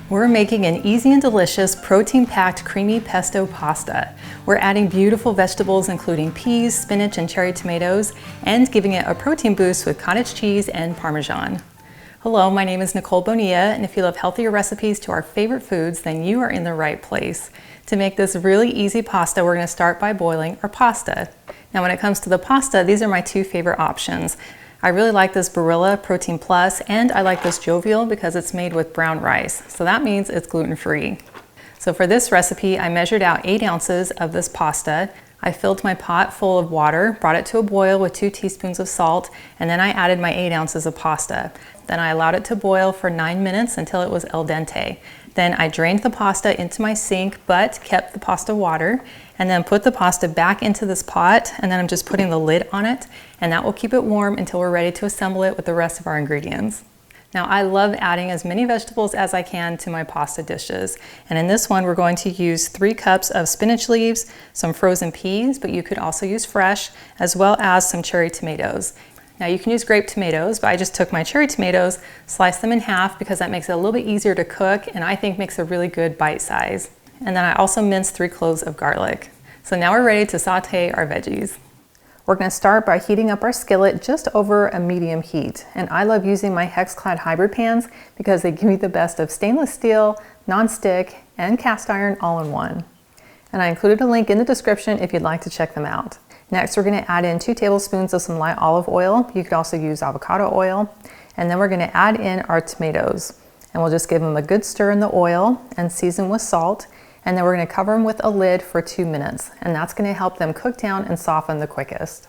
We're making an easy and delicious protein-packed creamy pesto pasta. We're adding beautiful vegetables including peas, spinach, and cherry tomatoes, and giving it a protein boost with cottage cheese and Parmesan. Hello, my name is Nicole Bonilla, and if you love healthier recipes to our favorite foods, then you are in the right place. To make this really easy pasta, we're going to start by boiling our pasta. Now when it comes to the pasta, these are my two favorite options. I really like this Barilla Protein Plus, and I like this Jovial because it's made with brown rice. So that means it's gluten-free. So for this recipe, I measured out 8 ounces of this pasta. I filled my pot full of water, brought it to a boil with 2 teaspoons of salt, and then I added my 8 ounces of pasta. Then I allowed it to boil for 9 minutes until it was al dente. Then I drained the pasta into my sink, but kept the pasta water, and then put the pasta back into this pot, and then I'm just putting the lid on it, and that will keep it warm until we're ready to assemble it with the rest of our ingredients. Now I love adding as many vegetables as I can to my pasta dishes, and in this one we're going to use 3 cups of spinach leaves, some frozen peas, but you could also use fresh, as well as some cherry tomatoes. Now you can use grape tomatoes, but I just took my cherry tomatoes, sliced them in half because that makes it a little bit easier to cook and I think makes a really good bite size. And then I also minced 3 cloves of garlic. So now we're ready to saute our veggies. We're going to start by heating up our skillet just over a medium heat. And I love using my hex-clad hybrid pans because they give me the best of stainless steel, non-stick, and cast iron all in one. And I included a link in the description if you'd like to check them out. Next, we're going to add in 2 tablespoons of some light olive oil. You could also use avocado oil. And then we're going to add in our tomatoes. And we'll just give them a good stir in the oil and season with salt. And then we're going to cover them with a lid for 2 minutes. And that's going to help them cook down and soften the quickest.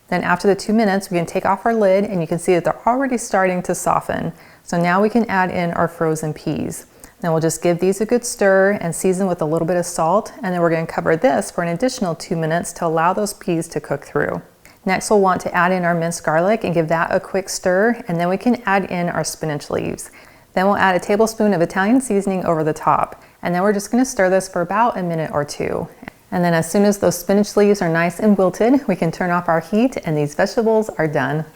Then after the 2 minutes, we can take off our lid and you can see that they're already starting to soften. So now we can add in our frozen peas. Then we'll just give these a good stir and season with a little bit of salt, and then we're going to cover this for an additional 2 minutes to allow those peas to cook through. Next we'll want to add in our minced garlic and give that a quick stir, and then we can add in our spinach leaves. Then we'll add a tablespoon of Italian seasoning over the top, and then we're just going to stir this for about a minute or 2. And then as soon as those spinach leaves are nice and wilted, we can turn off our heat and these vegetables are done.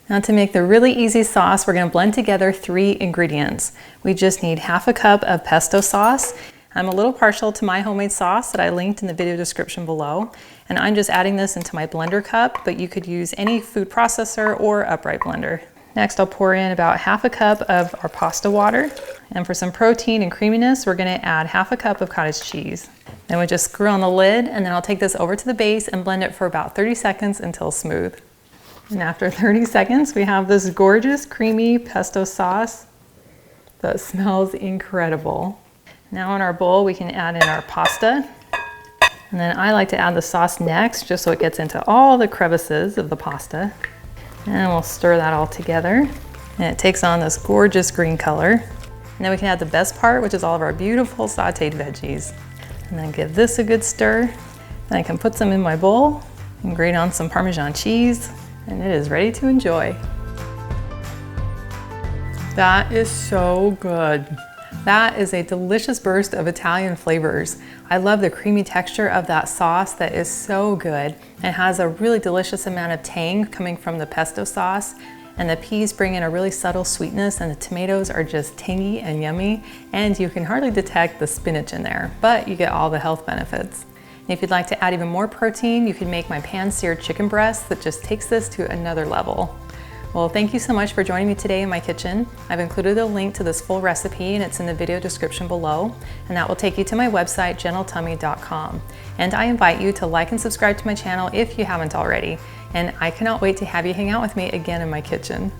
Now to make the really easy sauce, we're going to blend together 3 ingredients. We just need half a cup of pesto sauce. I'm a little partial to my homemade sauce that I linked in the video description below. And I'm just adding this into my blender cup, but you could use any food processor or upright blender. Next, I'll pour in about half a cup of our pasta water. And for some protein and creaminess, we're going to add half a cup of cottage cheese. Then we just screw on the lid, and then I'll take this over to the base and blend it for about 30 seconds until smooth. And after 30 seconds, we have this gorgeous creamy pesto sauce that smells incredible. Now in our bowl, we can add in our pasta. And then I like to add the sauce next, just so it gets into all the crevices of the pasta. And we'll stir that all together. And it takes on this gorgeous green color. And then we can add the best part, which is all of our beautiful sauteed veggies. And then give this a good stir. Then I can put some in my bowl and grate on some Parmesan cheese. And it is ready to enjoy. That is so good. That is a delicious burst of Italian flavors. I love the creamy texture of that sauce that is so good. It has a really delicious amount of tang coming from the pesto sauce, and the peas bring in a really subtle sweetness, and the tomatoes are just tangy and yummy, and you can hardly detect the spinach in there, but you get all the health benefits. And if you'd like to add even more protein, you can make my pan-seared chicken breast that just takes this to another level. Well, thank you so much for joining me today in my kitchen. I've included a link to this full recipe and it's in the video description below, and that will take you to my website, gentletummy.com. And I invite you to like and subscribe to my channel if you haven't already. And I cannot wait to have you hang out with me again in my kitchen.